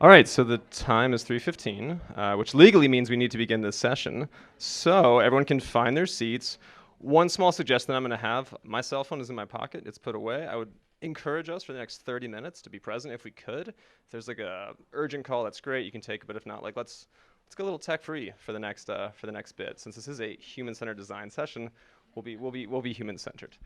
All right, so the time is 3:15, which legally means we need to begin this session. So everyone can find their seats. One small suggestion I'm going to have, my cell phone is in my pocket. It's put away. I would encourage us for the next 30 minutes to be present if we could. If there's like a urgent call, that's great. You can take it, but if not, like let's go a little tech-free for the next bit. Since this is a human-centered design session, we'll be human-centered.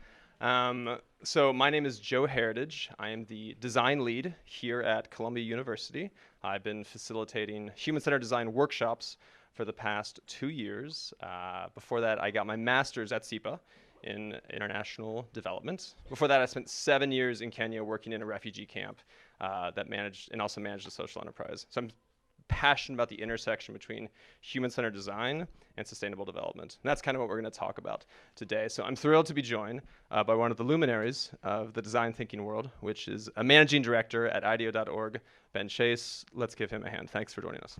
So my name is Joe Heritage. I am the design lead here at Columbia University. I've been facilitating human-centered design workshops for the past 2 years. Before that, I got my master's at SIPA in international development. Before that, I spent 7 years in Kenya working in a refugee camp that managed a social enterprise. So I'm passionate about the intersection between human-centered design and sustainable development. And that's kind of what we're going to talk about today. So I'm thrilled to be joined by one of the luminaries of the design thinking world, which is a managing director at IDEO.org, Ben Chase. Let's give him a hand. Thanks for joining us.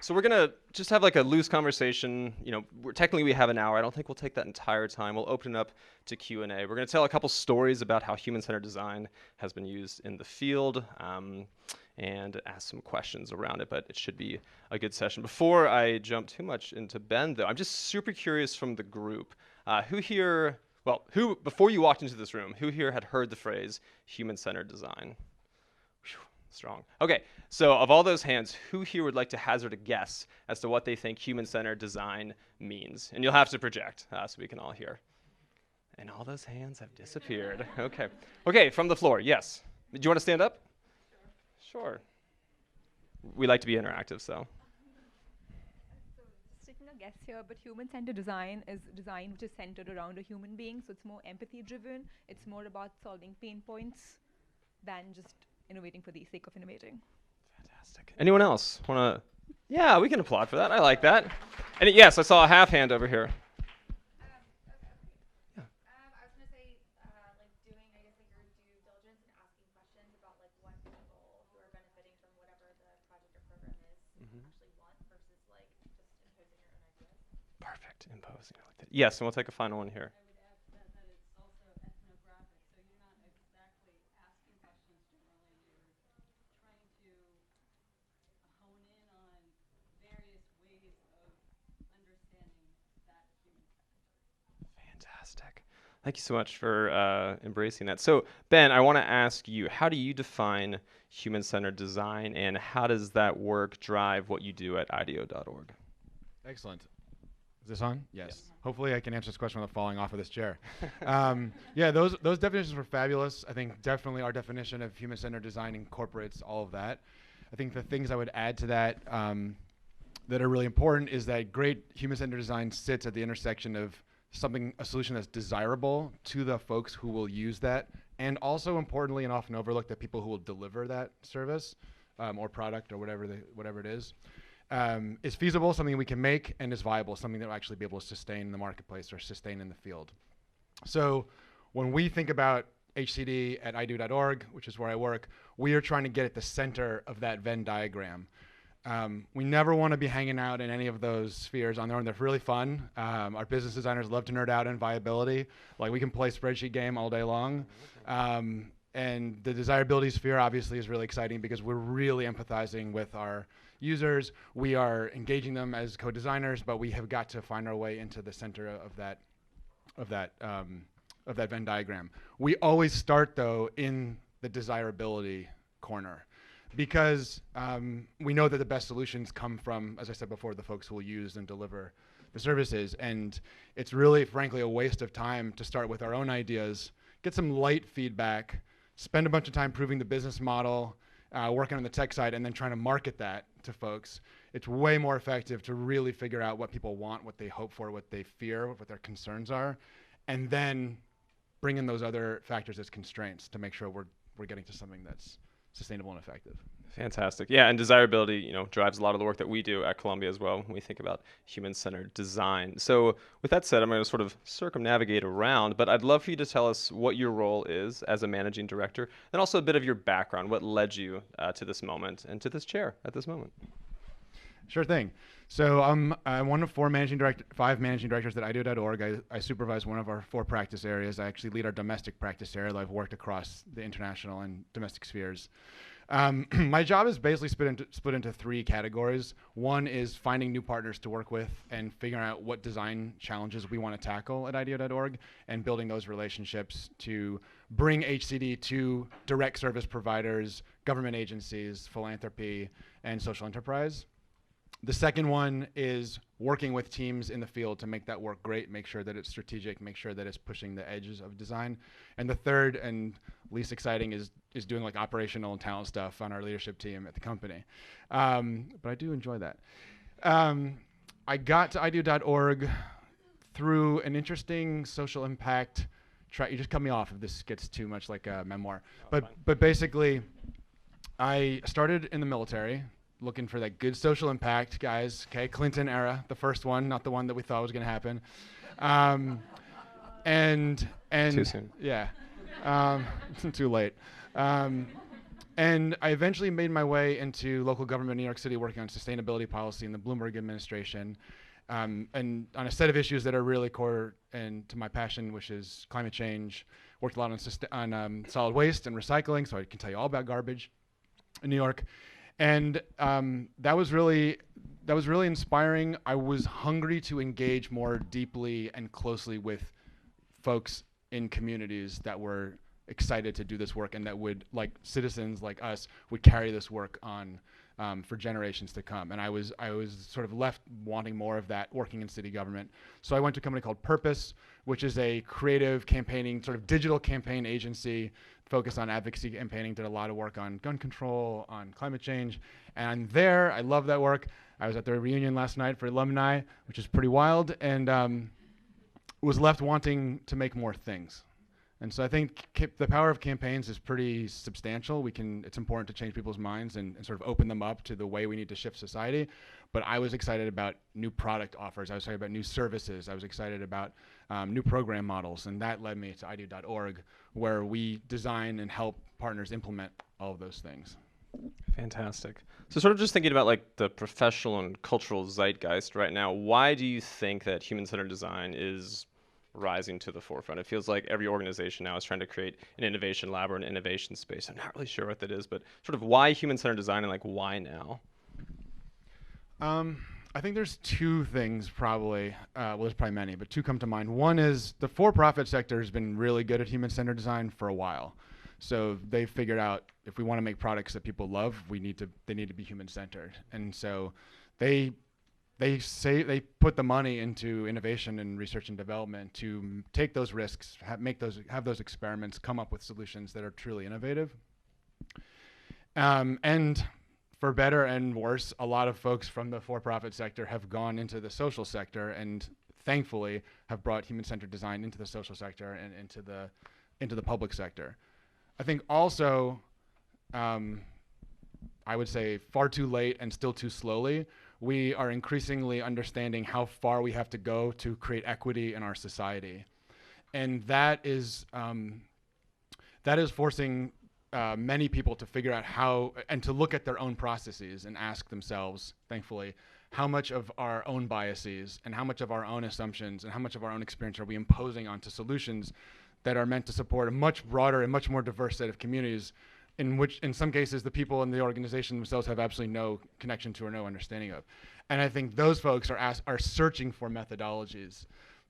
So we're gonna just have like a loose conversation. You know, technically we have an hour. I don't think we'll take that entire time. We'll open it up to Q&A. We're gonna tell a couple stories about how human-centered design has been used in the field and ask some questions around it, but it should be a good session. Before I jump too much into Ben though, I'm just super curious from the group. Before you walked into this room, who here had heard the phrase human-centered design? Strong. Okay, so of all those hands, who here would like to hazard a guess as to what they think human-centered design means? And you'll have to project so we can all hear. And all those hands have disappeared. Okay. Okay, from the floor, yes. Do you want to stand up? Sure. We like to be interactive, so. Taking a guess here, but human-centered design is design which is centered around a human being, so it's more empathy-driven. It's more about solving pain points than just innovating for the sake of innovating. Fantastic. Anyone else want to? Yeah, we can applaud for that. I like that. And yes, I saw a half hand over here. Yeah. I was going to say, like doing, I guess, like your due diligence and asking questions about like what people who are benefiting from whatever the project or program is actually want versus like just imposing your own ideas. Perfect. Imposing. I like that. Yes, and we'll take a final one here. Fantastic. Thank you so much for embracing that. So, Ben, I want to ask you, how do you define human-centered design, and how does that work drive what you do at IDEO.org? Excellent. Is this on? Yes. Hopefully I can answer this question without falling off of this chair. Yeah, those definitions were fabulous. I think definitely our definition of human-centered design incorporates all of that. I think the things I would add to that that are really important is that great human-centered design sits at the intersection of a solution that's desirable to the folks who will use that, and also importantly and often overlooked, the people who will deliver that service or product or whatever it is feasible, something we can make, and is viable, something that will actually be able to sustain in the marketplace or sustain in the field. So when we think about HCD at IDEO.org, which is where I work, we are trying to get at the center of that Venn diagram. We never want to be hanging out in any of those spheres on their own. They're really fun. Our business designers love to nerd out in viability. Like, we can play spreadsheet game all day long. And the desirability sphere obviously is really exciting because we're really empathizing with our users. We are engaging them as co-designers, but we have got to find our way into the center of that Venn diagram. We always start though in the desirability corner, because we know that the best solutions come from, as I said before, the folks who will use and deliver the services. And it's really, frankly, a waste of time to start with our own ideas, get some light feedback, spend a bunch of time proving the business model, working on the tech side, and then trying to market that to folks. It's way more effective to really figure out what people want, what they hope for, what they fear, what their concerns are, and then bring in those other factors as constraints to make sure we're getting to something that's sustainable and effective. Fantastic. Yeah, and desirability, you know, drives a lot of the work that we do at Columbia as well when we think about human-centered design. So with that said, I'm going to sort of circumnavigate around, but I'd love for you to tell us what your role is as a managing director, and also a bit of your background, what led you to this moment and to this chair at this moment. Sure thing. So I'm one of five managing directors at IDEO.org. I supervise one of our 4 practice areas. I actually lead our domestic practice area. I've worked across the international and domestic spheres. My job is basically split into 3 categories. One is finding new partners to work with and figuring out what design challenges we want to tackle at IDEO.org and building those relationships to bring HCD to direct service providers, government agencies, philanthropy, and social enterprise. The second one is working with teams in the field to make that work great, make sure that it's strategic, make sure that it's pushing the edges of design. And the third and least exciting is doing like operational and talent stuff on our leadership team at the company. But I do enjoy that. I got to IDEO.org through an interesting social impact track. You just cut me off if this gets too much like a memoir. But basically, I started in the military, looking for that good social impact, guys. Okay, Clinton era, the first one, not the one that we thought was going to happen. And Too soon. Yeah, too late. And I eventually made my way into local government in New York City, working on sustainability policy in the Bloomberg administration, and on a set of issues that are really core and to my passion, which is climate change. Worked a lot on solid waste and recycling, so I can tell you all about garbage in New York. And that was really inspiring. I was hungry to engage more deeply and closely with folks in communities that were excited to do this work and that would, like citizens like us, would carry this work on for generations to come. And I was sort of left wanting more of that working in city government. So I went to a company called Purpose, which is a creative campaigning, sort of digital campaign agency focused on advocacy campaigning, did a lot of work on gun control, on climate change. And there, I love that work. I was at their reunion last night for alumni, which is pretty wild, and was left wanting to make more things. And so I think the power of campaigns is pretty substantial. It's important to change people's minds and sort of open them up to the way we need to shift society. But I was excited about new product offers. I was excited about new services. I was excited about new program models. And that led me to IDEO.org, where we design and help partners implement all of those things. Fantastic. So sort of just thinking about like the professional and cultural zeitgeist right now, why do you think that human-centered design is rising to the forefront? It feels like every organization now is trying to create an innovation lab or an innovation space. I'm not really sure what that is, but sort of why human-centered design and like why now? I think there's 2 things probably, well there's probably many, but 2 come to mind. One is the for-profit sector has been really good at human-centered design for a while. So they've figured out if we want to make products that people love, they need to be human-centered. And so they put the money into innovation and research and development to take those risks, have those experiments, come up with solutions that are truly innovative. And for better and worse, a lot of folks from the for-profit sector have gone into the social sector and thankfully have brought human-centered design into the social sector and into the public sector. I think also, I would say far too late and still too slowly, we are increasingly understanding how far we have to go to create equity in our society. And that is forcing many people to figure out how, and to look at their own processes and ask themselves, thankfully, how much of our own biases and how much of our own assumptions and how much of our own experience are we imposing onto solutions that are meant to support a much broader and much more diverse set of communities, in which in some cases the people in the organization themselves have absolutely no connection to or no understanding of. And I think those folks are searching for methodologies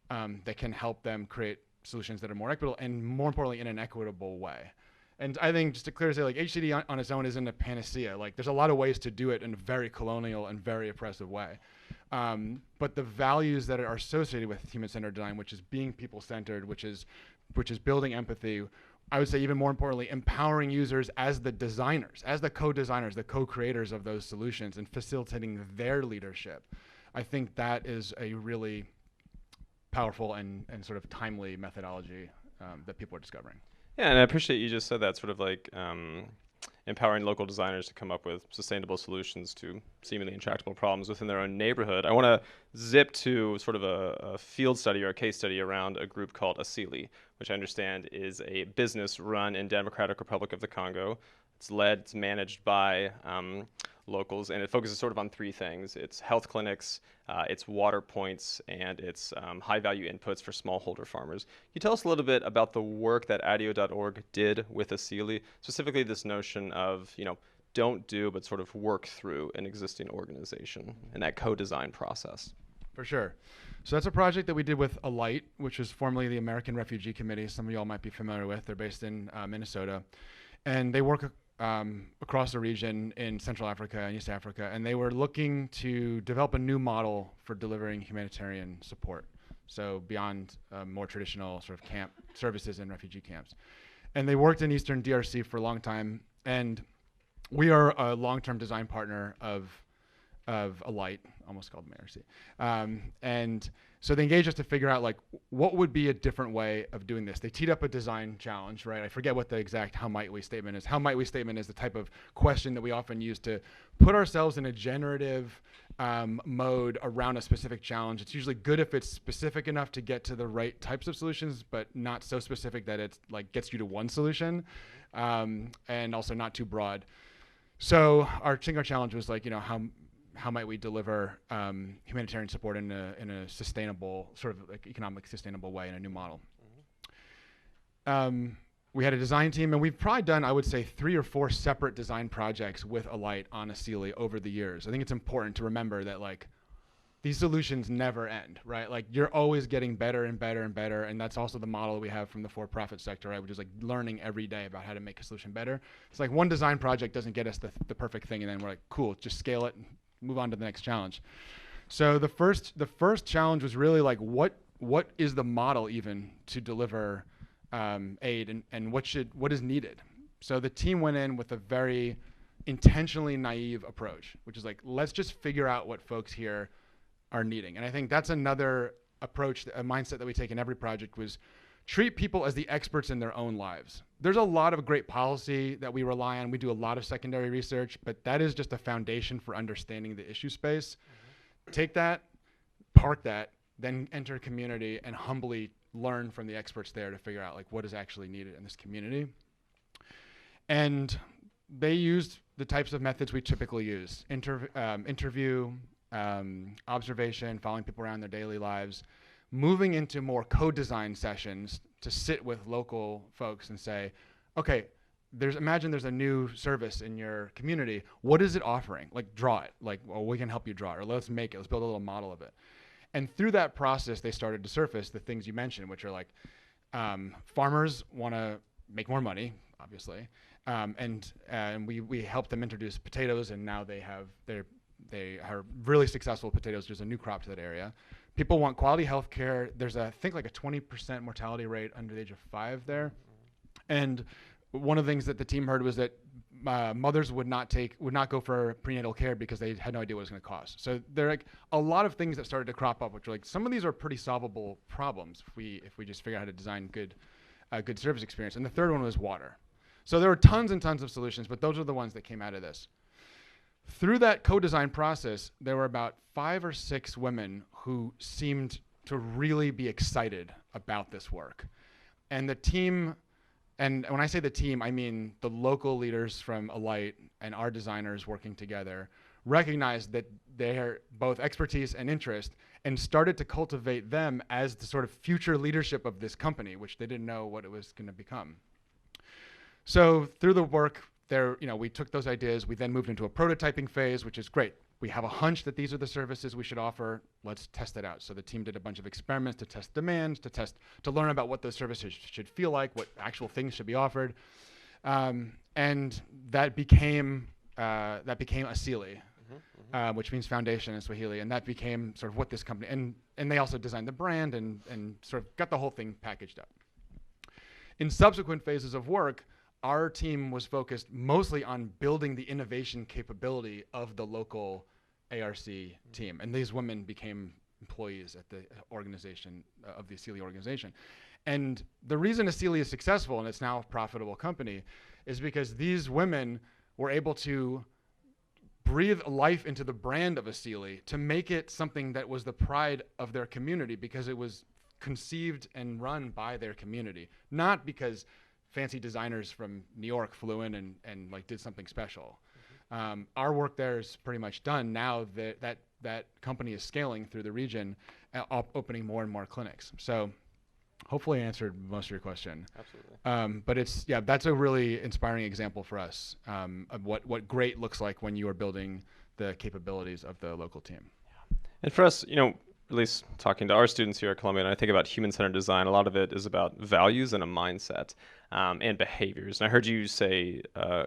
that can help them create solutions that are more equitable and more importantly in an equitable way. And I think just to clear say, like HCD on its own isn't a panacea. Like there's a lot of ways to do it in a very colonial and very oppressive way. But the values that are associated with human-centered design, which is being people-centered, which is building empathy, I would say even more importantly, empowering users as the designers, as the co-designers, the co-creators of those solutions and facilitating their leadership. I think that is a really powerful and sort of timely methodology that people are discovering. Yeah, and I appreciate you just said that, sort of like empowering local designers to come up with sustainable solutions to seemingly intractable problems within their own neighborhood. I want to zip to sort of a field study or a case study around a group called Asili, which I understand is a business run in Democratic Republic of the Congo. It's managed by locals, and it focuses sort of on three things. It's health clinics, it's water points, and it's high-value inputs for smallholder farmers. Can you tell us a little bit about the work that ADIO.org did with Asili, specifically this notion of, don't do, but sort of work through an existing organization and that co-design process? For sure. So that's a project that we did with Alight, which is formerly the American Refugee Committee. Some of y'all might be familiar with. They're based in Minnesota. And they work across the region in Central Africa and East Africa. And they were looking to develop a new model for delivering humanitarian support. So beyond more traditional sort of camp services in refugee camps. And they worked in Eastern DRC for a long time. And we are a long-term design partner of Alight, almost called them ARC. And so they engaged us to figure out what would be a different way of doing this. They teed up a design challenge, right? I forget what the exact how might we statement is. How might we statement is the type of question that we often use to put ourselves in a generative mode around a specific challenge. It's usually good if it's specific enough to get to the right types of solutions, but not so specific that it's gets you to one solution, and also not too broad. So our challenge was how might we deliver humanitarian support in a sustainable, sort of economic sustainable way in a new model. We had a design team, and we've probably done, I would say, 3 or 4 separate design projects with Alight on Asili over the years. I think it's important to remember that these solutions never end, right? You're always getting better and better and better, and that's also the model we have from the for-profit sector, right? Which is learning every day about how to make a solution better. It's one design project doesn't get us the perfect thing, and then we're cool, just scale it and move on to the next challenge. So the first challenge was really what is the model even to deliver aid, and what is needed. So the team went in with a very intentionally naive approach, which is let's just figure out what folks here are needing. And I think that's another approach, a mindset that we take in every project, was treat people as the experts in their own lives. There's a lot of great policy that we rely on. We do a lot of secondary research, but that is just a foundation for understanding the issue space. Take that, park that, then enter community and humbly learn from the experts there to figure out what is actually needed in this community. And they used the types of methods we typically use: interview, observation, following people around their daily lives, moving into more co-design sessions to sit with local folks and say, okay, imagine there's a new service in your community. What is it offering? Draw it. Well, we can help you draw it, or let's make it. Let's build a little model of it. And through that process, they started to surface the things you mentioned, which are farmers want to make more money, obviously, and we helped them introduce potatoes, and now they are really successful with potatoes. There's a new crop to that area. People want quality health care. There's I think a 20% mortality rate under the age of 5 there. And one of the things that the team heard was that mothers would not go for prenatal care because they had no idea what it was going to cost. So there are a lot of things that started to crop up, which are some of these are pretty solvable problems if we just figure out how to design good service experience. And the third one was water. So there were tons and tons of solutions, but those are the ones that came out of this. Through that co-design process, there were about 5 or 6 women who seemed to really be excited about this work. And the team, and when I say the team, I mean the local leaders from Alight and our designers working together, recognized that they're both expertise and interest, and started to cultivate them as the sort of future leadership of this company, which they didn't know what it was going to become. So through the work, we took those ideas. We then moved into a prototyping phase, which is great. We have a hunch that these are the services we should offer. Let's test it out. So the team did a bunch of experiments to test demands, to learn about what those services should feel like, what actual things should be offered, and that became Asili, which means foundation in Swahili, and that became sort of what this company. And they also designed the brand and sort of got the whole thing packaged up. In subsequent phases of work, our team was focused mostly on building the innovation capability of the local ARC team. And these women became employees at the organization, of the Asili organization. And the reason Asili is successful, and it's now a profitable company, is because these women were able to breathe life into the brand of Asili to make it something that was the pride of their community, because it was conceived and run by their community, not because fancy designers from New York flew in and did something special. Our work there is pretty much done now. That company is scaling through the region, opening more and more clinics. So hopefully I answered most of your question. Absolutely. But that's a really inspiring example for us of what great looks like when you are building the capabilities of the local team. And for us, at least talking to our students here at Columbia, and I think about human-centered design, a lot of it is about values and a mindset and behaviors. And I heard you say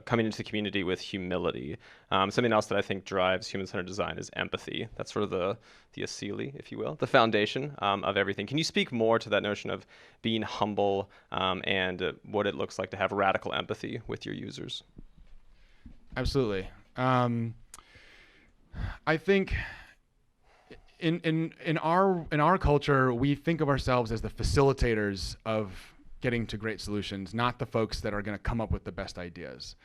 coming into the community with humility. Something else that I think drives human-centered design is empathy. That's sort of the Asili, if you will, the foundation of everything. Can you speak more to that notion of being humble and what it looks like to have radical empathy with your users? Absolutely. I think in our culture, we think of ourselves as the facilitators of getting to great solutions, not the folks that are going to come up with the best ideas.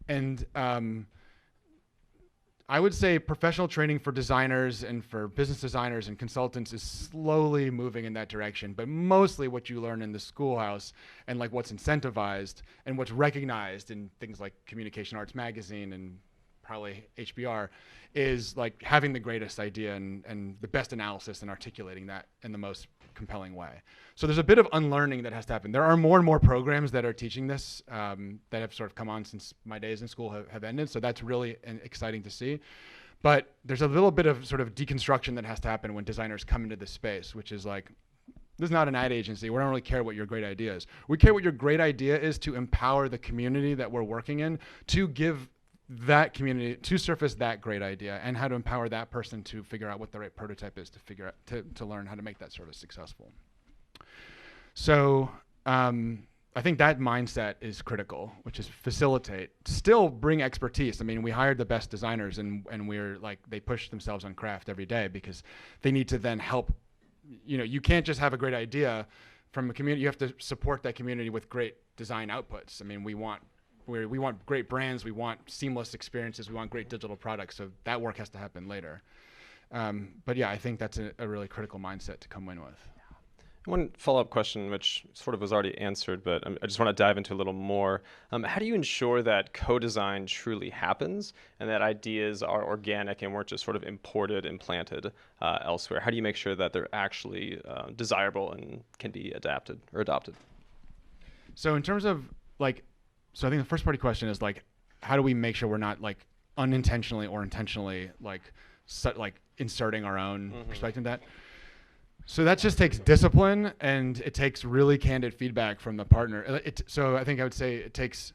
And I would say professional training for designers and for business designers and consultants is slowly moving in that direction. But mostly what you learn in the schoolhouse and like what's incentivized and what's recognized in things like Communication Arts Magazine and probably HBR is like having the greatest idea and the best analysis and articulating that in the most compelling way. So there's a bit of unlearning that has to happen. There are more and more programs that are teaching this that have sort of come on since my days in school have ended. So that's really exciting to see. But there's a little bit of sort of deconstruction that has to happen when designers come into this space, which is like, this is not an ad agency. We don't really care what your great idea is. We care what your great idea is to empower the community that we're working in to give that community to surface that great idea and how to empower that person to figure out what the right prototype is to learn how to make that service successful. So I think that mindset is critical, which is facilitate, still bring expertise. I mean, we hired the best designers and we're like, they push themselves on craft every day because they need to then help. You can't just have a great idea from a community. You have to support that community with great design outputs. I mean, we want great brands, we want seamless experiences, we want great digital products, so that work has to happen later. But yeah, I think that's a really critical mindset to come in with. One follow-up question, which sort of was already answered, but I just want to dive into a little more. How do you ensure that co-design truly happens and that ideas are organic and weren't just sort of imported and planted elsewhere? How do you make sure that they're actually desirable and can be adapted or adopted? So in terms of so I think the first part of the question is like, how do we make sure we're not like unintentionally or intentionally like inserting our own perspective in that? So that just takes discipline and it takes really candid feedback from the partner. So I think I would say it takes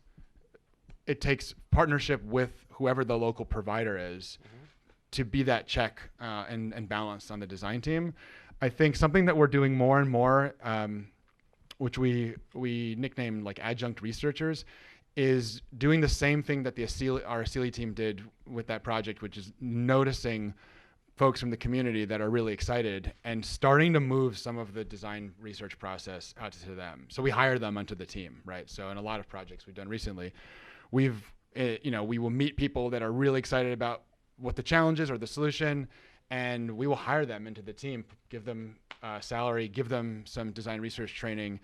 partnership with whoever the local provider is to be that check and balance on the design team. I think something that we're doing more and more, which we nicknamed like adjunct researchers, is doing the same thing that our Asili team did with that project, which is noticing folks from the community that are really excited and starting to move some of the design research process out to them. So we hire them onto the team, right? So in a lot of projects we've done recently, we will meet people that are really excited about what the challenge is or the solution, and we will hire them into the team, give them salary, give them some design research training,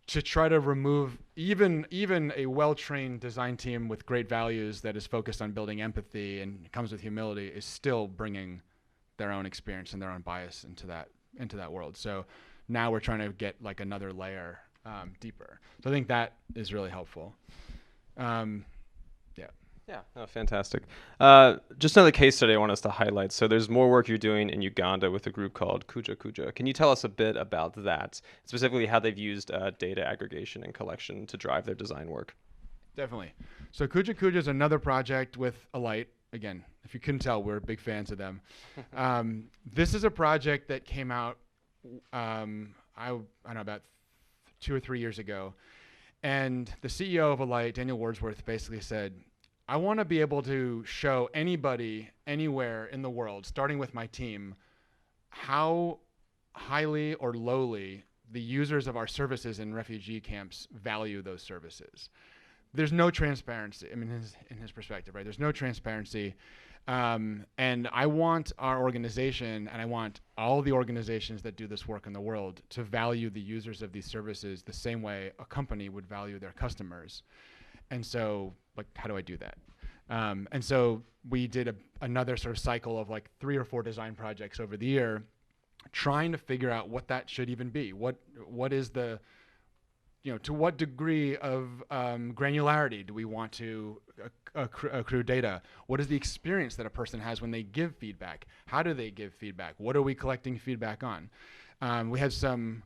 to try to remove even a well-trained design team with great values that is focused on building empathy and comes with humility is still bringing their own experience and their own bias into that world. So now we're trying to get like another layer deeper. So I think that is really helpful. Yeah, no, fantastic. Just another case study I want us to highlight. So there's more work you're doing in Uganda with a group called Kujaku. Can you tell us a bit about that, specifically how they've used data aggregation and collection to drive their design work? Definitely. So Kujaku is another project with Alight. Again, if you couldn't tell, we're big fans of them. This is a project that came out, I don't know, about 2 or 3 years ago. And the CEO of Alight, Daniel Wordsworth, basically said, I want to be able to show anybody, anywhere in the world, starting with my team, how highly or lowly the users of our services in refugee camps value those services. There's no transparency. I mean, in his perspective, right? There's no transparency. And I want our organization, and I want all the organizations that do this work in the world to value the users of these services the same way a company would value their customers. And so, like, how do I do that? And so we did another sort of cycle of like 3 or 4 design projects over the year, trying to figure out what that should even be. What is the, to what degree of granularity do we want to accrue data? What is the experience that a person has when they give feedback? How do they give feedback? What are we collecting feedback on? We had some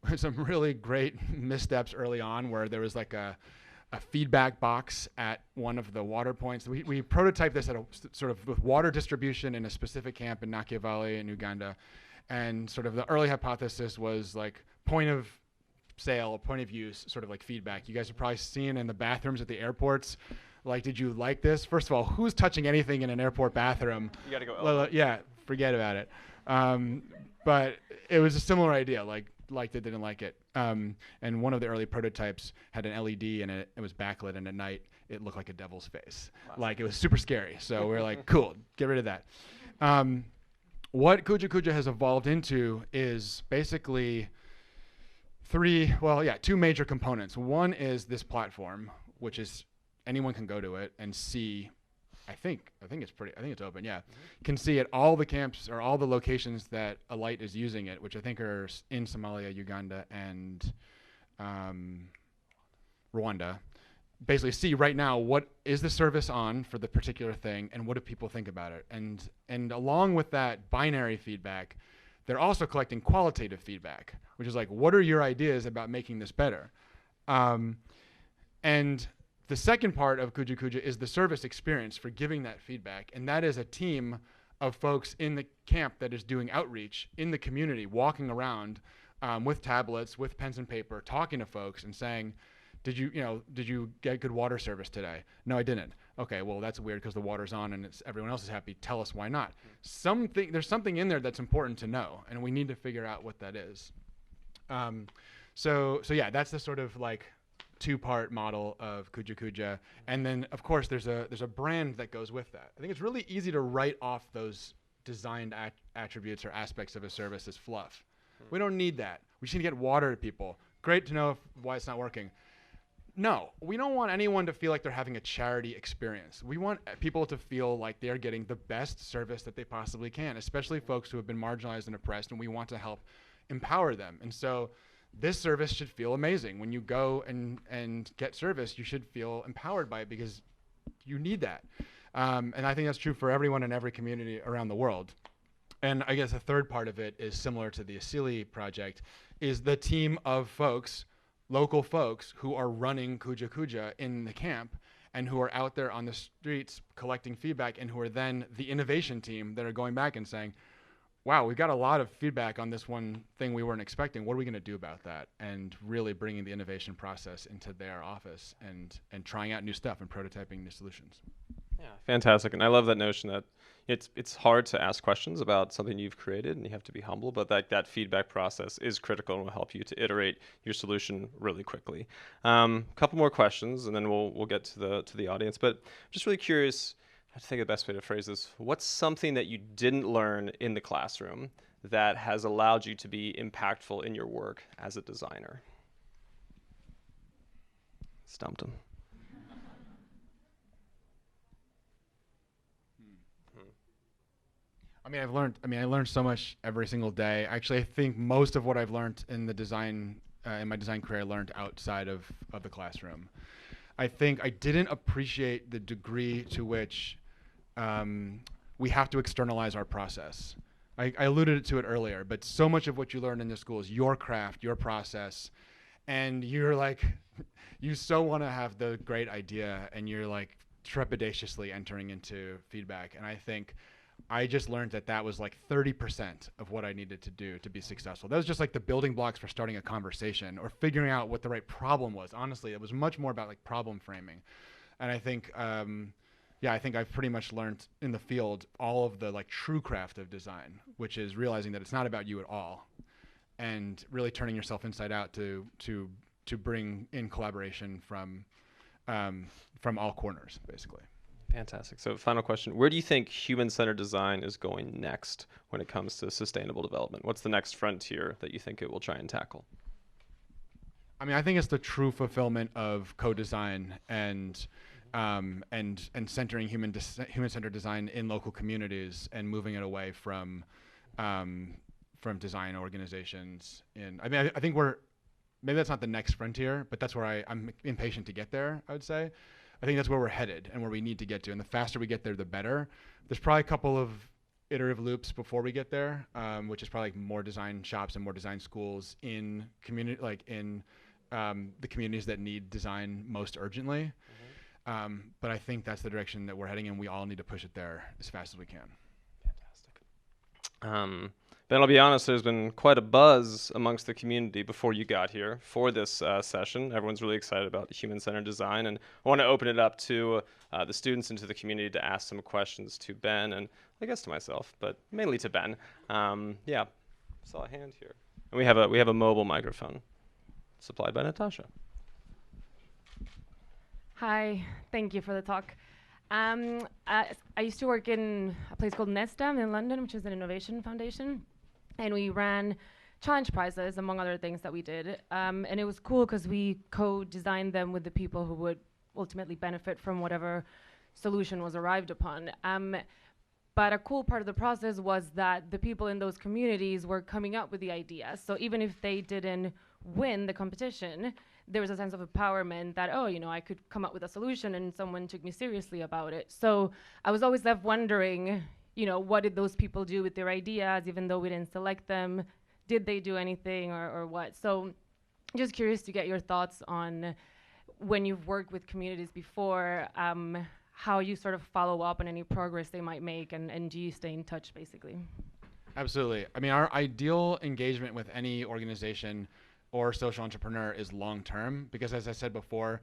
really great missteps early on where there was like a feedback box at one of the water points. We prototyped this at a sort of with water distribution in a specific camp in Nakia Valley in Uganda. And sort of the early hypothesis was like point of sale, point of use, sort of like feedback. You guys have probably seen in the bathrooms at the airports, like, did you like this? First of all, who's touching anything in an airport bathroom? You gotta go. Well, yeah, forget about it. But it was a similar idea, like liked it, didn't like it. And one of the early prototypes had an LED in it. It was backlit, and at night it looked like a devil's face. Wow. Like it was super scary. So we were like, cool, get rid of that. What Kujaku has evolved into is basically 2 major components. One is this platform, which is anyone can go to it and see. I think it's open. Yeah, can see at all the camps or all the locations that Alight is using it, which I think are in Somalia, Uganda, and Rwanda. Basically, see right now what is the service on for the particular thing, and what do people think about it. And along with that binary feedback, they're also collecting qualitative feedback, which is like, what are your ideas about making this better? And the second part of Kujaku is the service experience for giving that feedback, and that is a team of folks in the camp that is doing outreach in the community, walking around with tablets, with pens and paper, talking to folks and saying, did you get good water service today? No, I didn't. Okay, well that's weird because the water's on and everyone else is happy. Tell us why not. There's something in there that's important to know, and we need to figure out what that is. So yeah, that's the sort of like 2-part model of Kujaku. And then of course there's a brand that goes with that. I think it's really easy to write off those designed attributes or aspects of a service as fluff. We don't need that. We just need to get water to people. Great to know why it's not working. No, we don't want anyone to feel like they're having a charity experience. We want people to feel like they're getting the best service that they possibly can, especially folks who have been marginalized and oppressed, and we want to help empower them. And so this service should feel amazing. When you go and get service, you should feel empowered by it because you need that. And I think that's true for everyone in every community around the world. And I guess the third part of it is similar to the Asili project, is the team of folks, local folks who are running Kujaku in the camp and who are out there on the streets collecting feedback, and who are then the innovation team that are going back and saying, wow, we got a lot of feedback on this one thing we weren't expecting. What are we going to do about that? And really bringing the innovation process into their office and trying out new stuff and prototyping new solutions. Yeah, fantastic. And I love that notion that it's hard to ask questions about something you've created, and you have to be humble, but that feedback process is critical and will help you to iterate your solution really quickly. Couple more questions, and then we'll get to the audience. But I'm just really curious, I think the best way to phrase this, what's something that you didn't learn in the classroom that has allowed you to be impactful in your work as a designer? Stumped him. I learned so much every single day. Actually, I think most of what I've learned in the design, in my design career, I learned outside of the classroom. I think I didn't appreciate the degree to which we have to externalize our process. I alluded to it earlier, but so much of what you learn in this school is your craft, your process, and you're like, you so want to have the great idea, and you're like trepidatiously entering into feedback. And I think I just learned that was like 30% of what I needed to do to be successful. That was just like the building blocks for starting a conversation or figuring out what the right problem was. Honestly, it was much more about like problem framing. And I think, I think I've pretty much learned in the field all of the like true craft of design, which is realizing that it's not about you at all, and really turning yourself inside out to bring in collaboration from all corners, basically. Fantastic. So final question, where do you think human-centered design is going next when it comes to sustainable development? What's the next frontier that you think it will try and tackle? I think it's the true fulfillment of co-design and and centering human-centered design in local communities and moving it away from design organizations. I think maybe that's not the next frontier, but that's where I'm impatient to get there, I would say. I think that's where we're headed and where we need to get to. And the faster we get there, the better. There's probably a couple of iterative loops before we get there, which is probably like more design shops and more design schools in community, the communities that need design most urgently. But I think that's the direction that we're heading, and we all need to push it there as fast as we can. Fantastic. Ben, I'll be honest, there's been quite a buzz amongst the community before you got here for this session. Everyone's really excited about human-centered design, and I want to open it up to the students and to the community to ask some questions to Ben, and I guess to myself, but mainly to Ben. Yeah, saw a hand here. And we have a mobile microphone supplied by Natasha. Hi, thank you for the talk. I used to work in a place called Nestam in London, which is an innovation foundation, and we ran challenge prizes, among other things that we did. And it was cool because we co-designed them with the people who would ultimately benefit from whatever solution was arrived upon. But a cool part of the process was that the people in those communities were coming up with the ideas. So even if they didn't win the competition, there was a sense of empowerment that, oh, I could come up with a solution and someone took me seriously about it. So I was always left wondering, what did those people do with their ideas, even though we didn't select them? Did they do anything or what? So just curious to get your thoughts on, when you've worked with communities before, how you sort of follow up on any progress they might make, and do you stay in touch, basically? Absolutely. I mean, our ideal engagement with any organization or social entrepreneur is long-term, because as I said before,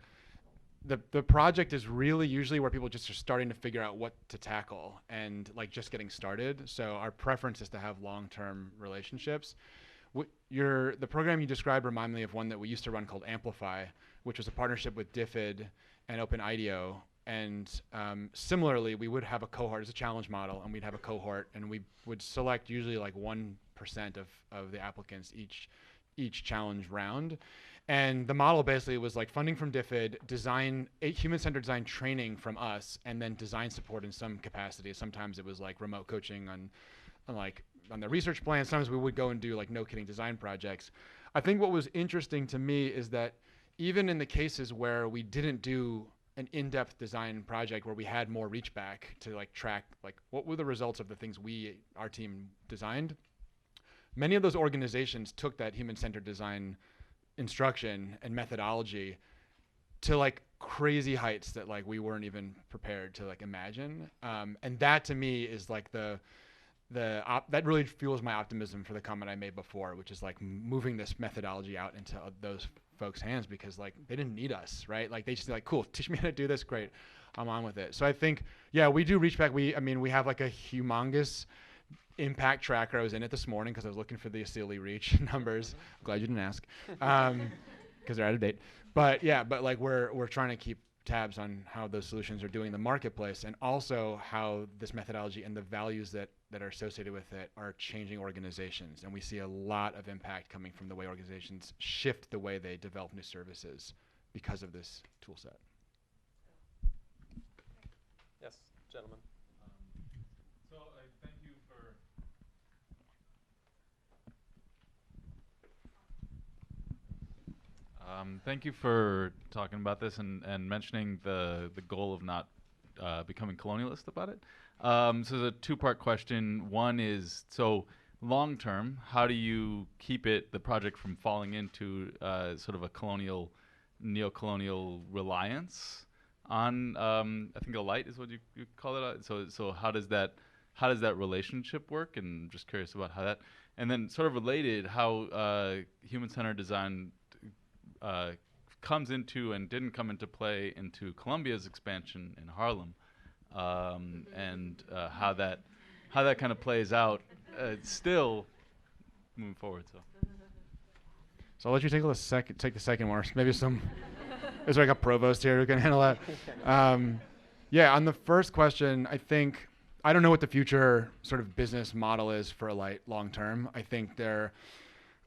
the project is really usually where people just are starting to figure out what to tackle and just getting started. So our preference is to have long-term relationships. The program you described reminded me of one that we used to run called Amplify, which was a partnership with DFID and OpenIDEO. And similarly, we would have a cohort. It's a challenge model, and we'd have a cohort, and we would select usually 1% of the applicants each challenge round. And the model basically was funding from DFID, human-centered design training from us, and then design support in some capacity. Sometimes it was remote coaching on the research plan. Sometimes we would go and do no kidding design projects. I think what was interesting to me is that even in the cases where we didn't do an in-depth design project, where we had more reach back to track what were the results of the things our team designed, many of those organizations took that human-centered design instruction and methodology to crazy heights that we weren't even prepared to imagine. And that to me is that really fuels my optimism for the comment I made before, which is moving this methodology out into those folks' hands, because they didn't need us, right? They just cool, teach me how to do this, great, I'm on with it. So I think, yeah, we do reach back. We have a humongous impact tracker. I was in it this morning because I was looking for the Acili reach numbers. I'm glad you didn't ask, because they're out of date. But yeah, we're trying to keep tabs on how those solutions are doing in the marketplace, and also how this methodology and the values that are associated with it are changing organizations. And we see a lot of impact coming from the way organizations shift the way they develop new services because of this tool set. Yes, gentlemen. So I thank you for thank you for talking about this and mentioning the goal of not becoming colonialist about it. So there's a two-part question. One is, so long term, how do you keep the project from falling into sort of a neo-colonial reliance on, I think, a light is what you call it. So how does that relationship work? And I'm just curious about how that. And then sort of related, how human-centered design comes into and didn't come into play into Columbia's expansion in Harlem, and how that kind of plays out still moving forward. So I'll let you take the second one. Maybe is there a provost here who can handle that? Yeah, on the first question, I don't know what the future sort of business model is for Alight long term. I think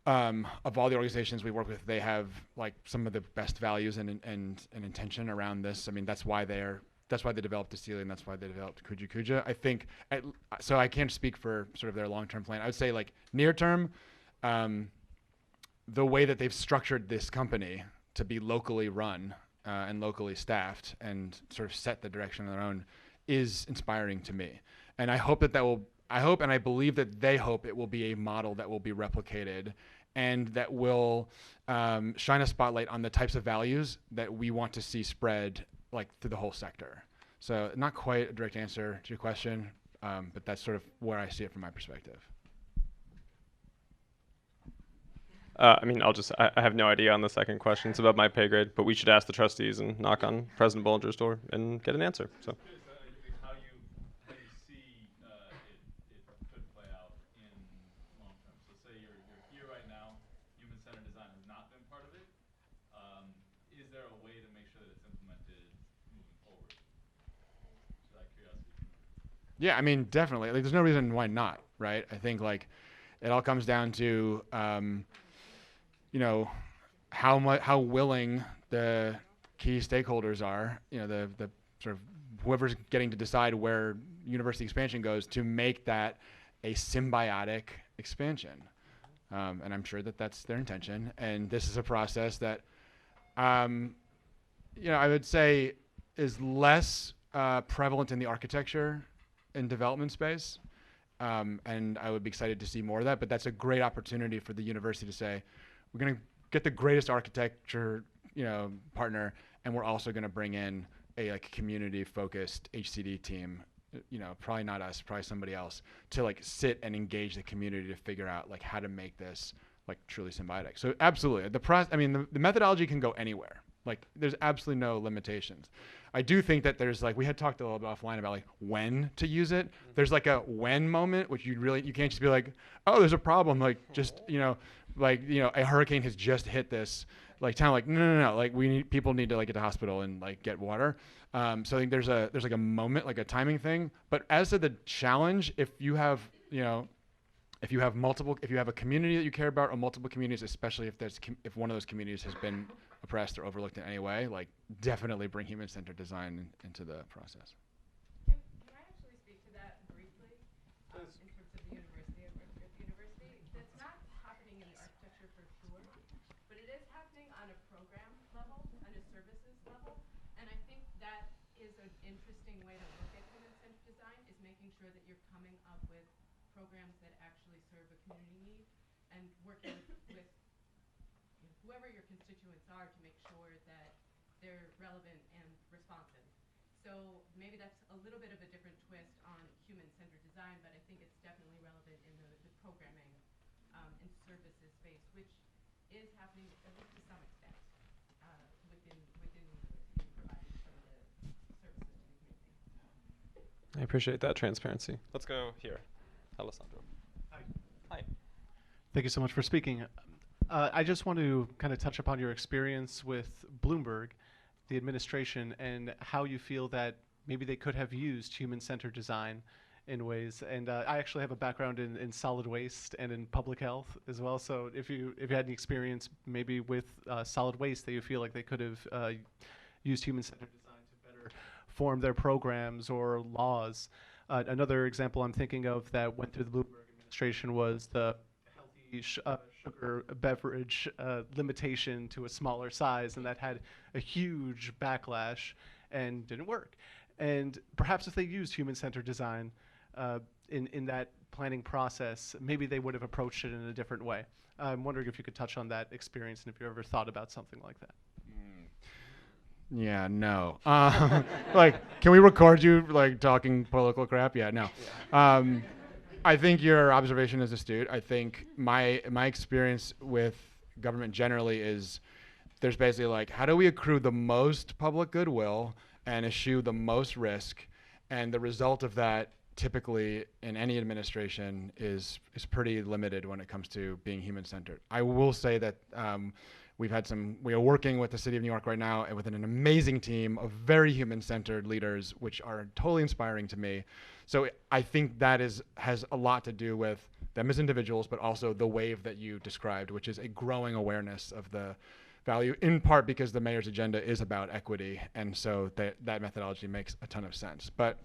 of all the organizations we work with, they have like some of the best values and intention around this. I mean, that's why they developed Distili, and that's why they developed Kuja. I think, so I can't speak for sort of their long-term plan. I would say like near term, the way that they've structured this company to be locally run and locally staffed and sort of set the direction on their own is inspiring to me. And I hope I hope and I believe that they hope it will be a model that will be replicated and that will shine a spotlight on the types of values that we want to see spread like through the whole sector. So not quite a direct answer to your question, but that's sort of where I see it from my perspective. I mean, I have no idea on the second question. It's above my pay grade, but we should ask the trustees and knock on President Bollinger's door and get an answer. So. How you see it could play out in long term. So say you're here right now, human-centered design has not been part of it. Is there a way to make sure that it's implemented moving forward? Just out of curiosity. Yeah, I mean, definitely. Like, there's no reason why not, right? I think like it all comes down to you know, how willing the key stakeholders are, you know, the sort of whoever's getting to decide where university expansion goes to make that a symbiotic expansion. And I'm sure that that's their intention. And this is a process that, you know, I would say is less prevalent in the architecture and development space. And I would be excited to see more of that, but that's a great opportunity for the university to say, we're going to get the greatest architecture, you know, partner, and we're also going to bring in a like community-focused HCD team, you know, probably not us, probably somebody else, to like sit and engage the community to figure out like how to make this like truly symbiotic. So absolutely, the methodology can go anywhere. Like there's absolutely no limitations. I do think that there's like, we had talked a little bit offline about like when to use it. There's like a when moment, which you can't just be like, oh, there's a problem. Like just, you know, a hurricane has just hit this like town. Like, no. Like people need to like get to the hospital and like get water. So I think there's like a moment, like a timing thing. But as to the challenge, if you have a community that you care about or multiple communities, especially if one of those communities has been oppressed or overlooked in any way, like definitely bring human-centered design into the process. Can I actually speak to that briefly in terms of the university and working at the university? That's not happening in the architecture for sure, but it is happening on a program level, on a services level, and I think that is an interesting way to look at human-centered design, is making sure that you're coming up with programs that actually serve a community need and working with whoever your constituents are to make sure that they're relevant and responsive. So maybe that's a little bit of a different twist on human-centered design, but I think it's definitely relevant in the programming and services space, which is happening at least to some extent within the university, providing some of the services to the community. I appreciate that transparency. Let's go here. Alessandro. Hi. Thank you so much for speaking. I just want to kind of touch upon your experience with Bloomberg, the administration, and how you feel that maybe they could have used human-centered design in ways. And I actually have a background in solid waste and in public health as well. So if you had any experience maybe with solid waste that you feel like they could have used human-centered design to better form their programs or laws. Another example I'm thinking of that went through the Bloomberg administration was the healthy sugar beverage limitation to a smaller size, and that had a huge backlash and didn't work. And perhaps if they used human-centered design in that planning process, maybe they would have approached it in a different way. I'm wondering if you could touch on that experience and if you ever thought about something like that. Yeah, no. Like, can we record you like talking political crap? Yeah, no. I think your observation is astute. I think my experience with government generally is there's basically like, how do we accrue the most public goodwill and eschew the most risk? And the result of that typically in any administration is pretty limited when it comes to being human-centered. I will say that we are working with the City of New York right now and with an amazing team of very human-centered leaders, which are totally inspiring to me. So I think that has a lot to do with them as individuals, but also the wave that you described, which is a growing awareness of the value, in part because the mayor's agenda is about equity, and so that methodology makes a ton of sense. But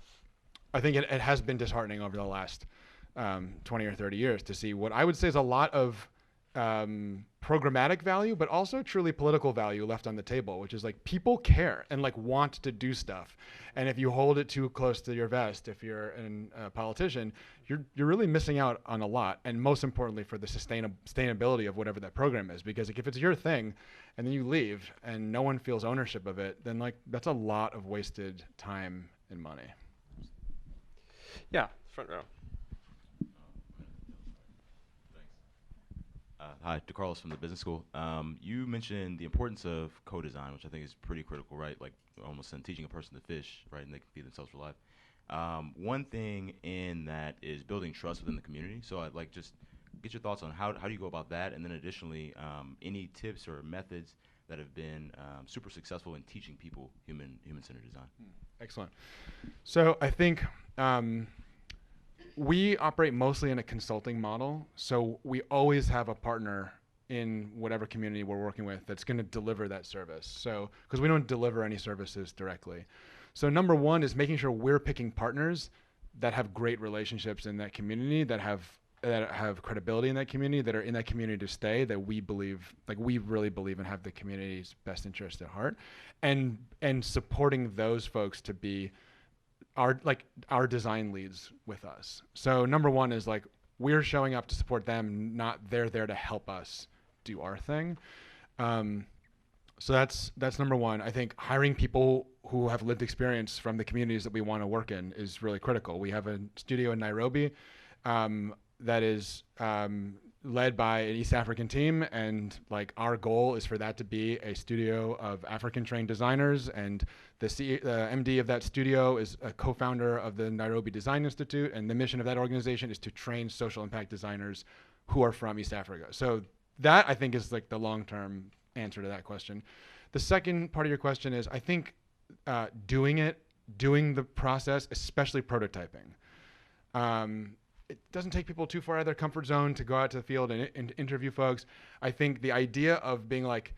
I think it has been disheartening over the last 20 or 30 years to see what I would say is a lot of programmatic value, but also truly political value left on the table, which is like people care and like want to do stuff. And if you hold it too close to your vest, if you're a politician, you're really missing out on a lot. And most importantly, for the sustainability of whatever that program is, because like, if it's your thing and then you leave and no one feels ownership of it, then like that's a lot of wasted time and money. Yeah, front row. Hi, DeCarlos from the business school. You mentioned the importance of co-design, which I think is pretty critical, right? Like almost in teaching a person to fish, right? And they can feed themselves for life. One thing in that is building trust within the community. So I'd like just get your thoughts on how do you go about that? And then additionally, any tips or methods that have been super successful in teaching people human-centered design? Excellent. So I think we operate mostly in a consulting model, so we always have a partner in whatever community we're working with that's going to deliver that service. So, because we don't deliver any services directly. So number one is making sure we're picking partners that have great relationships in that community, that have credibility in that community, that are in that community to stay, that we believe, like we really believe and have the community's best interest at heart, and supporting those folks to be our design leads with us. So number one is like we're showing up to support them, not they're there to help us do our thing. So that's number one. I think hiring people who have lived experience from the communities that we want to work in is really critical. We have a studio in Nairobi that is led by an East African team, and like our goal is for that to be a studio of African trained designers, and the MD of that studio is a co-founder of the Nairobi Design Institute, and the mission of that organization is to train social impact designers who are from East Africa. So that I think is like the long-term answer to that question. The second part of your question is I think doing the process, especially prototyping. It doesn't take people too far out of their comfort zone to go out to the field and interview folks. I think the idea of being like,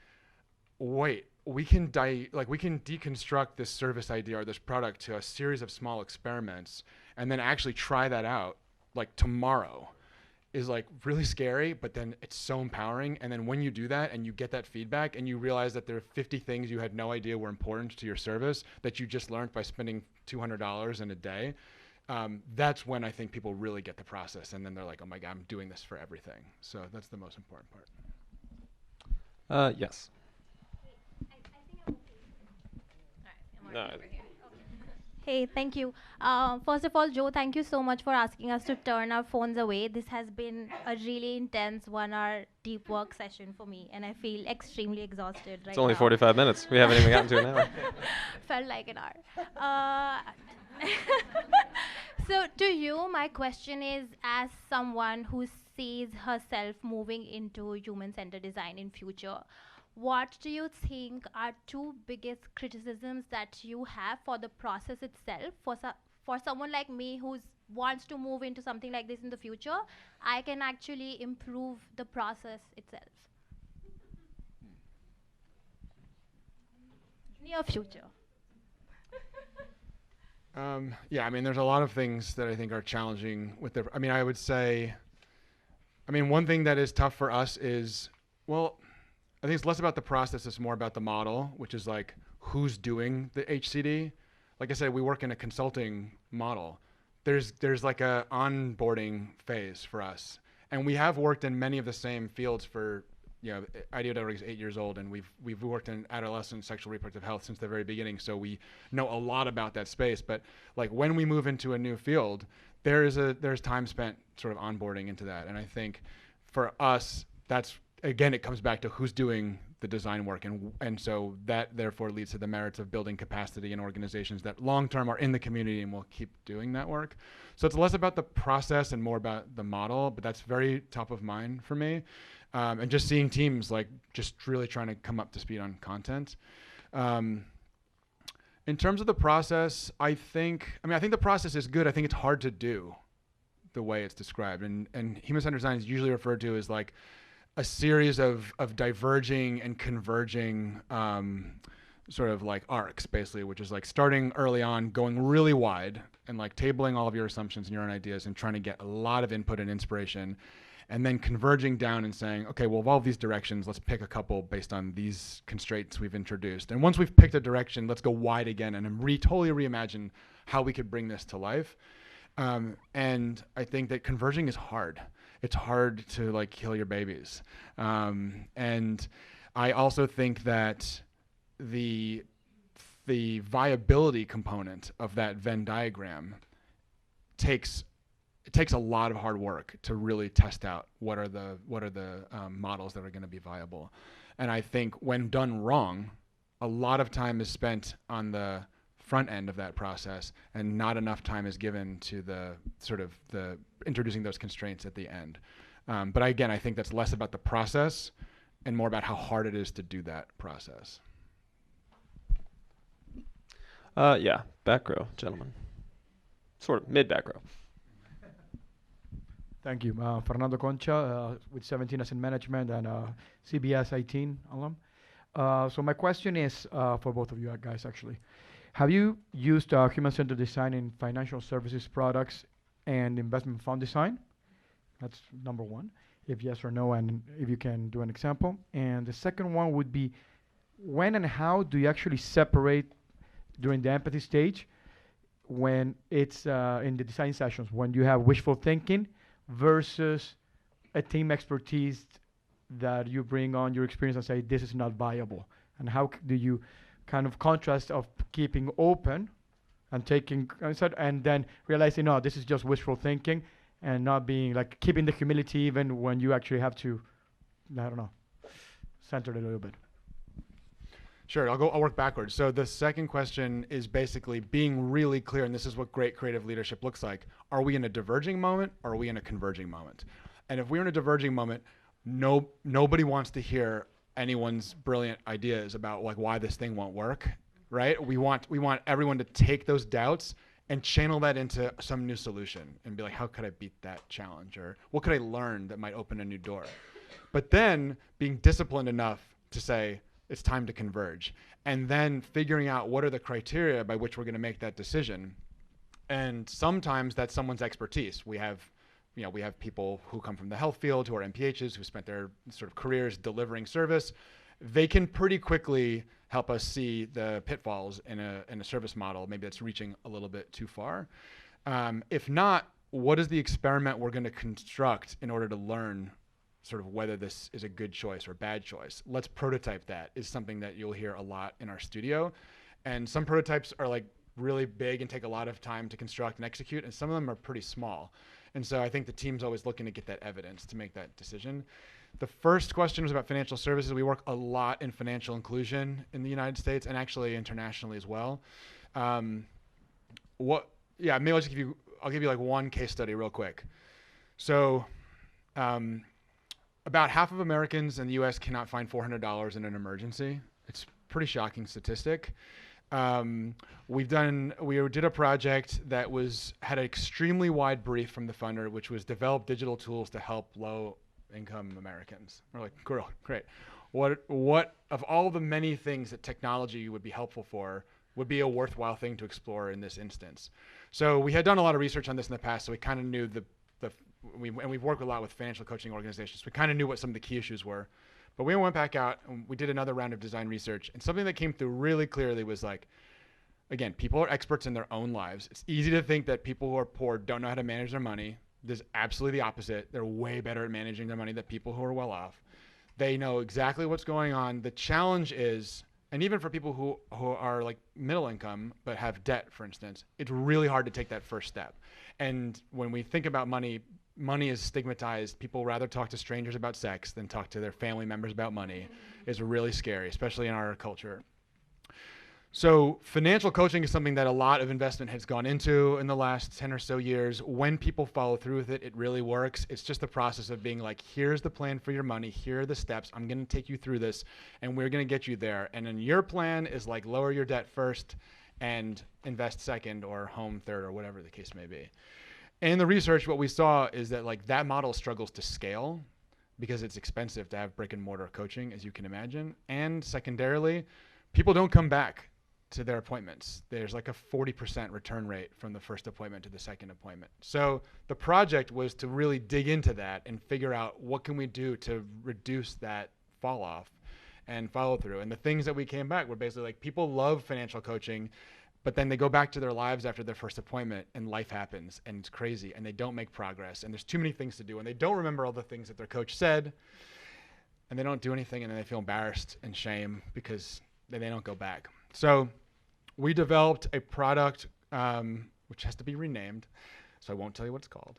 wait, we can deconstruct this service idea or this product to a series of small experiments and then actually try that out like tomorrow is like really scary, but then it's so empowering. And then when you do that and you get that feedback and you realize that there are 50 things you had no idea were important to your service that you just learned by spending $200 in a day, that's when I think people really get the process, and then they're like, oh my God, I'm doing this for everything. So that's the most important part. Yes. Hey, thank you. First of all, Joe, thank you so much for asking us to turn our phones away. This has been a really intense 1 hour deep work session for me, and I feel extremely exhausted right now. It's only 45 minutes. We haven't even gotten to an hour. Felt like an hour. So to you, my question is, as someone who sees herself moving into human-centered design in future, what do you think are 2 biggest criticisms that you have for the process itself? For someone like me who wants to move into something like this in the future, I can actually improve the process itself. Near future. Yeah, I mean, there's a lot of things that I think are challenging with I mean, I would say, one thing that is tough for us is, well, I think it's less about the process, it's more about the model, which is like who's doing the HCD. Like I said, we work in a consulting model. There's like a onboarding phase for us. And we have worked in many of the same fields for, IDEO.org is 8 years old, and we've worked in adolescent sexual reproductive health since the very beginning, so we know a lot about that space. But like when we move into a new field, there's time spent sort of onboarding into that. And I think for us, that's, again, it comes back to who's doing the design work, and so that therefore leads to the merits of building capacity in organizations that long-term are in the community and will keep doing that work. So it's less about the process and more about the model, but that's very top of mind for me. And just seeing teams like just really trying to come up to speed on content. In terms of the process, I think the process is good. I think it's hard to do. the way it's described. And human-centered design is usually referred to as like a series of diverging and converging sort of like arcs, basically, which is like starting early on, going really wide and like tabling all of your assumptions and your own ideas and trying to get a lot of input and inspiration, and then converging down and saying, okay, well, of all of these directions, let's pick a couple based on these constraints we've introduced. And once we've picked a direction, let's go wide again and totally reimagine how we could bring this to life. And I think that converging is hard. It's hard to like kill your babies. And I also think that the viability component of that Venn diagram takes a lot of hard work to really test out what are the models that are going to be viable. And I think when done wrong, a lot of time is spent on the front end of that process, and not enough time is given to the sort of the introducing those constraints at the end. But again, I think that's less about the process and more about how hard it is to do that process. Yeah, back row, gentlemen. Sort of mid-back row. Thank you. Fernando Concha with 17 Asset Management and CBS 18 alum. So my question is for both of you guys, actually. Have you used human-centered design in financial services products and investment fund design? That's number one. If yes or no, and if you can do an example. And the second one would be, when and how do you actually separate during the empathy stage when it's in the design sessions, when you have wishful thinking versus a team expertise that you bring on your experience and say, this is not viable? And how do you kind of contrast of keeping open and taking and then realizing, no, this is just wishful thinking, and not being like keeping the humility even when you actually have to, I don't know, center it a little bit. Sure, I'll work backwards. So the second question is basically being really clear, and this is what great creative leadership looks like. Are we in a diverging moment, or are we in a converging moment? And if we're in a diverging moment, nobody wants to hear anyone's brilliant ideas about like why this thing won't work, right? We want everyone to take those doubts and channel that into some new solution and be like, how could I beat that challenge? Or what could I learn that might open a new door? But then being disciplined enough to say, it's time to converge. And then figuring out what are the criteria by which we're going to make that decision. And sometimes that's someone's expertise. We have people who come from the health field, who are MPHs, who spent their sort of careers delivering service. They can pretty quickly help us see the pitfalls in a service model. Maybe that's reaching a little bit too far. If not, what is the experiment we're going to construct in order to learn sort of whether this is a good choice or bad choice? Let's prototype that is something that you'll hear a lot in our studio. And some prototypes are like really big and take a lot of time to construct and execute, and some of them are pretty small. And so I think the team's always looking to get that evidence to make that decision. The first question was about financial services. We work a lot in financial inclusion in the United States and actually internationally as well. Maybe I'll give you like one case study real quick. So about half of Americans in the US cannot find $400 in an emergency. It's a pretty shocking statistic. We did a project that had an extremely wide brief from the funder, which was develop digital tools to help low-income Americans. We're like, great. What of all the many things that technology would be helpful for would be a worthwhile thing to explore in this instance? So we had done a lot of research on this in the past, so we kind of knew and we've worked a lot with financial coaching organizations. We kind of knew what some of the key issues were. But we went back out and we did another round of design research, and something that came through really clearly was like, again, people are experts in their own lives. It's easy to think that people who are poor don't know how to manage their money. There's absolutely the opposite. They're way better at managing their money than people who are well off. They know exactly what's going on. The challenge is, and even for people who are like middle income but have debt, for instance, it's really hard to take that first step. And when we think about money is stigmatized. People rather talk to strangers about sex than talk to their family members about money. Is really scary, especially in our culture. So financial coaching is something that a lot of investment has gone into in the last 10 or so years. When people follow through with it, it really works. It's just the process of being like, here's the plan for your money. Here are the steps. I'm going to take you through this, and we're going to get you there. And then your plan is like lower your debt first and invest second, or home third, or whatever the case may be. in the research, what we saw is that like that model struggles to scale because it's expensive to have brick and mortar coaching, as you can imagine. And secondarily, people don't come back to their appointments. There's like a 40% return rate from the first appointment to the second appointment. So the project was to really dig into that and figure out what can we do to reduce that fall off and follow through. And the things that we came back were basically like people love financial coaching, but then they go back to their lives after their first appointment and life happens and it's crazy and they don't make progress and there's too many things to do and they don't remember all the things that their coach said and they don't do anything and then they feel embarrassed and shame because then they don't go back. So we developed a product which has to be renamed, so I won't tell you what it's called.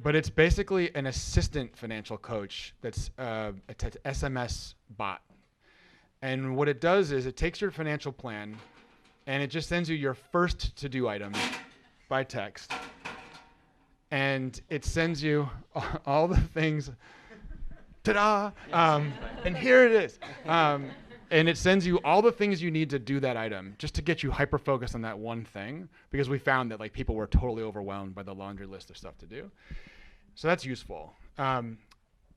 But it's basically an assistant financial coach that's a SMS bot. And what it does is it takes your financial plan and it just sends you your first to-do item by text. And it sends you all the things, ta-da, and here it is. And it sends you all the things you need to do that item just to get you hyper-focused on that one thing because we found that like people were totally overwhelmed by the laundry list of stuff to do. So that's useful.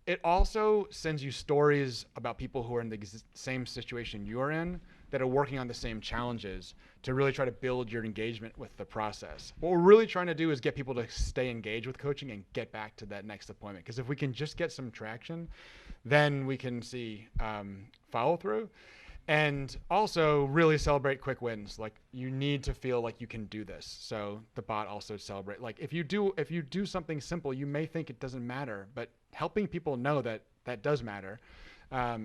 It also sends you stories about people who are in the same situation you're in that are working on the same challenges to really try to build your engagement with the process. What we're really trying to do is get people to stay engaged with coaching and get back to that next appointment. Because if we can just get some traction, then we can see follow through. And also really celebrate quick wins. Like you need to feel like you can do this. So the bot also celebrate. Like if you do something simple, you may think it doesn't matter, but helping people know that that does matter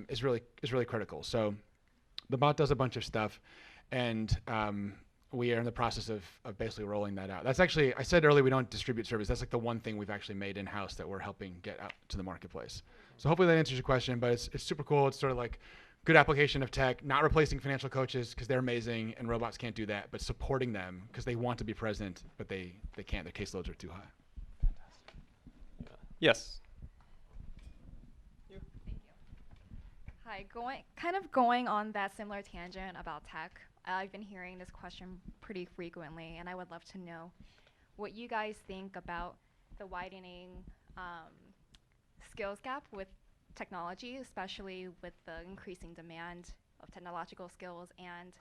is really critical. So the bot does a bunch of stuff, and we are in the process of basically rolling that out. That's actually, I said earlier we don't distribute service. That's like the one thing we've actually made in-house that we're helping get out to the marketplace. So hopefully that answers your question, but it's super cool. It's sort of like good application of tech, not replacing financial coaches because they're amazing and robots can't do that, but supporting them because they want to be present, but they can't. Their caseloads are too high. Yes. Hi, going on that similar tangent about tech, I've been hearing this question pretty frequently, and I would love to know what you guys think about the widening skills gap with technology, especially with the increasing demand of technological skills and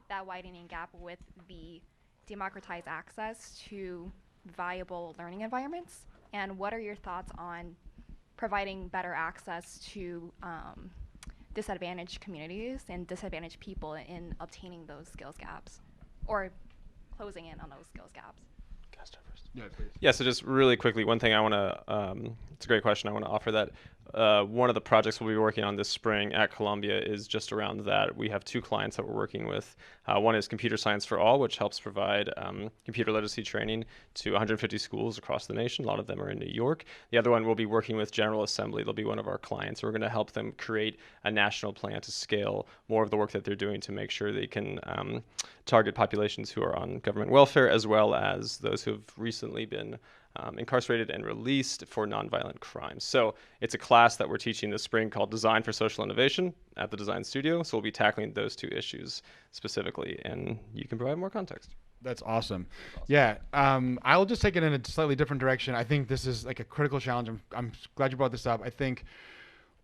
that widening gap with the democratized access to viable learning environments. And what are your thoughts on providing better access to disadvantaged communities and disadvantaged people in obtaining those skills gaps or closing in on those skills gaps? Yeah, please. Yeah, so just really quickly, one thing I want to, it's a great question. I want to offer that one of the projects we'll be working on this spring at Columbia is just around that. We have two clients that we're working with. One is Computer Science for All, which helps provide computer literacy training to 150 schools across the nation. A lot of them are in New York. The other one, we'll be working with General Assembly. They'll be one of our clients. We're going to help them create a national plan to scale more of the work that they're doing to make sure they can target populations who are on government welfare, as well as those who have recently been incarcerated and released for nonviolent crimes. So it's a class that we're teaching this spring called Design for Social Innovation at the Design Studio. So we'll be tackling those two issues specifically, and you can provide more context. That's awesome. Yeah, I'll just take it in a slightly different direction. I think this is like a critical challenge. I'm glad you brought this up. I think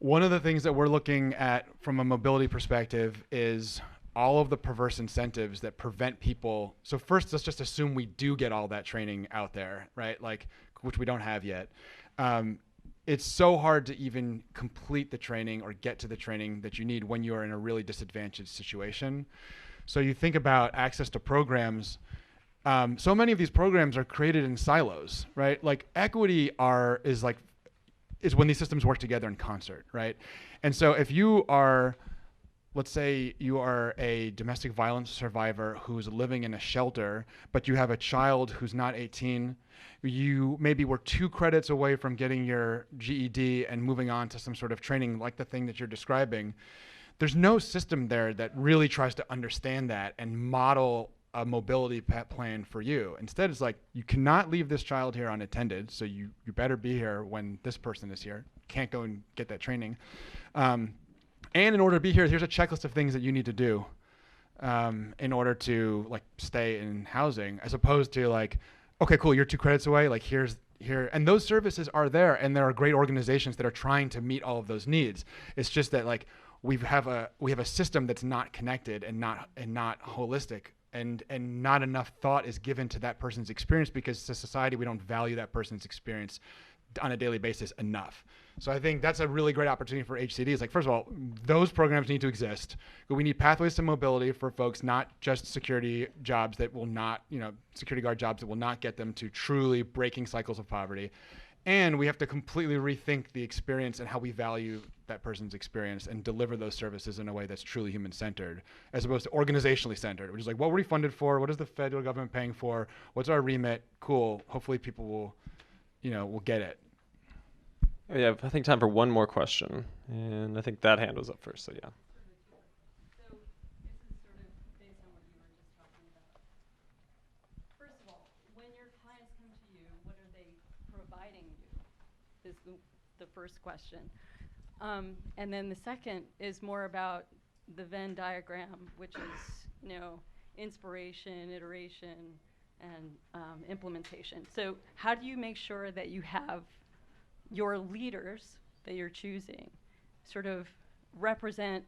one of the things that we're looking at from a mobility perspective is all of the perverse incentives that prevent people. So first, let's just assume we do get all that training out there, right? Like, which we don't have yet. It's so hard to even complete the training or get to the training that you need when you are in a really disadvantaged situation. So you think about access to programs. So many of these programs are created in silos, right? Like equity is when these systems work together in concert, right? And so if you are, let's say you are a domestic violence survivor who's living in a shelter, but you have a child who's not 18, you maybe were 2 credits away from getting your GED and moving on to some sort of training like the thing that you're describing. There's no system there that really tries to understand that and model a mobility plan for you. Instead, it's like, you cannot leave this child here unattended, so you better be here when this person is here. Can't go and get that training. And in order to be here, here's a checklist of things that you need to do in order to like stay in housing, as opposed to like, okay, cool, you're 2 credits away. Like here, and those services are there, and there are great organizations that are trying to meet all of those needs. It's just that like we have a system that's not connected and not holistic, and not enough thought is given to that person's experience, because as a society we don't value that person's experience on a daily basis enough. So I think that's a really great opportunity for HCDs. Like, first of all, those programs need to exist. But we need pathways to mobility for folks, not just security jobs that will not, security guard jobs that will not get them to truly breaking cycles of poverty. And we have to completely rethink the experience and how we value that person's experience and deliver those services in a way that's truly human-centered, as opposed to organizationally centered, which is like, what were we funded for? What is the federal government paying for? What's our remit? Cool. Hopefully people will get it. We have, I think, time for one more question. And I think that hand was up first, so yeah. So this is sort of based on what you were just talking about. First of all, when your clients come to you, what are they providing you? Is the first question. And then the second is more about the Venn diagram, which is, inspiration, iteration, and implementation. So how do you make sure that you have your leaders that you're choosing sort of represent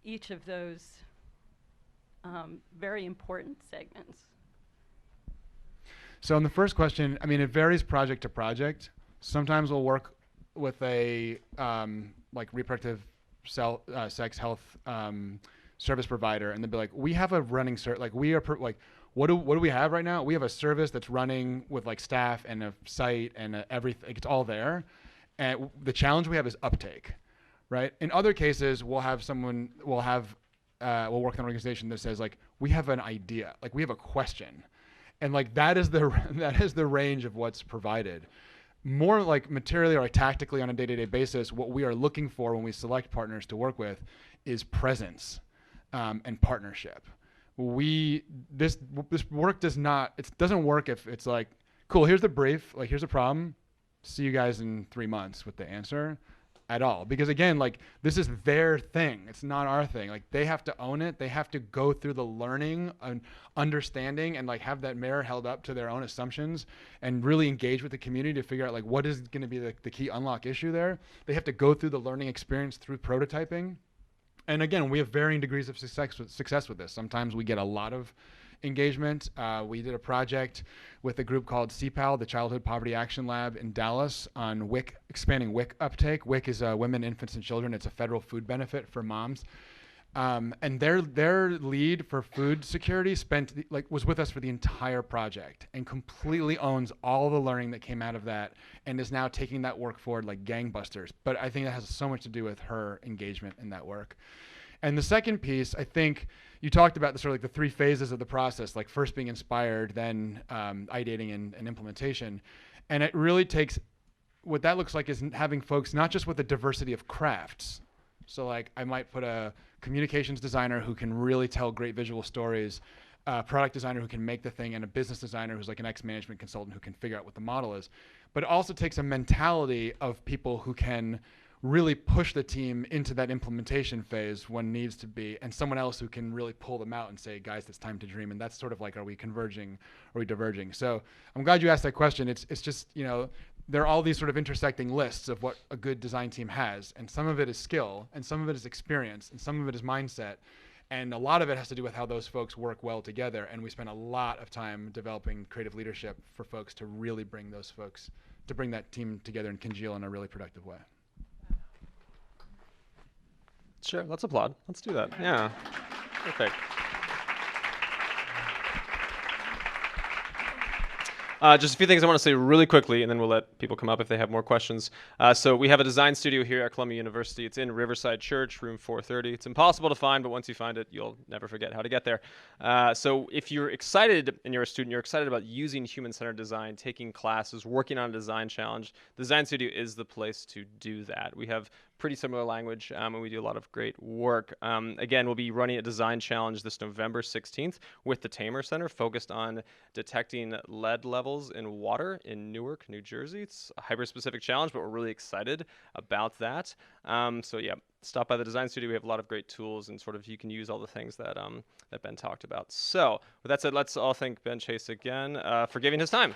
each of those very important segments? So in the first question, I mean, it varies project to project. Sometimes we'll work with a like reproductive sex health service provider, and they'll be like, we have a running like we are what do we have right now? We have a service that's running with like staff and a site and everything. It's all there. And the challenge we have is uptake, right? In other cases, we'll work with an organization that says like, we have an idea, like we have a question. And like that is the range of what's provided. More like materially or like tactically on a day-to-day basis, what we are looking for when we select partners to work with is presence and partnership. This work doesn't work if it's like, cool, here's the brief, like here's the problem, see you guys in 3 months with the answer at all. Because again, like this is their thing, it's not our thing. Like they have to own it, they have to go through the learning and understanding and like have that mirror held up to their own assumptions and really engage with the community to figure out like what is going to be the key unlock issue there. They have to go through the learning experience through prototyping. And again, we have varying degrees of success with this. Sometimes we get a lot of engagement. We did a project with a group called CPAL, the Childhood Poverty Action Lab in Dallas, on WIC, expanding WIC uptake. WIC is Women, Infants, and Children. It's a federal food benefit for moms. And their lead for food security was with us for the entire project and completely owns all the learning that came out of that and is now taking that work forward like gangbusters. But I think that has so much to do with her engagement in that work. And the second piece, I think you talked about the sort of like the 3 phases of the process, like first being inspired, then ideating and implementation. And it really takes, what that looks like is having folks not just with a diversity of crafts. So like I might put a communications designer who can really tell great visual stories, a product designer who can make the thing, and a business designer who's like an ex-management consultant who can figure out what the model is. But it also takes a mentality of people who can really push the team into that implementation phase when needs to be, and someone else who can really pull them out and say, guys, it's time to dream. And that's sort of like, are we converging? Are we diverging? So I'm glad you asked that question. It's just, there are all these sort of intersecting lists of what a good design team has. And some of it is skill, and some of it is experience, and some of it is mindset. And a lot of it has to do with how those folks work well together. And we spend a lot of time developing creative leadership for folks to really bring that team together and congeal in a really productive way. Sure, let's applaud. Let's do that. Yeah, perfect. Just a few things I want to say really quickly, and then we'll let people come up if they have more questions. So we have a design studio here at Columbia University. It's in Riverside Church, room 430. It's impossible to find, but once you find it, you'll never forget how to get there. So if you're excited and you're a student, you're excited about using human-centered design, taking classes, working on a design challenge, the design studio is the place to do that. We have pretty similar language, and we do a lot of great work. Again, we'll be running a design challenge this November 16th with the Tamer Center, focused on detecting lead levels in water in Newark, New Jersey. It's a hyper-specific challenge, but we're really excited about that. So yeah, stop by the design studio. We have a lot of great tools, and sort of you can use all the things that that Ben talked about. So with that said, let's all thank Ben Chase again for giving his time.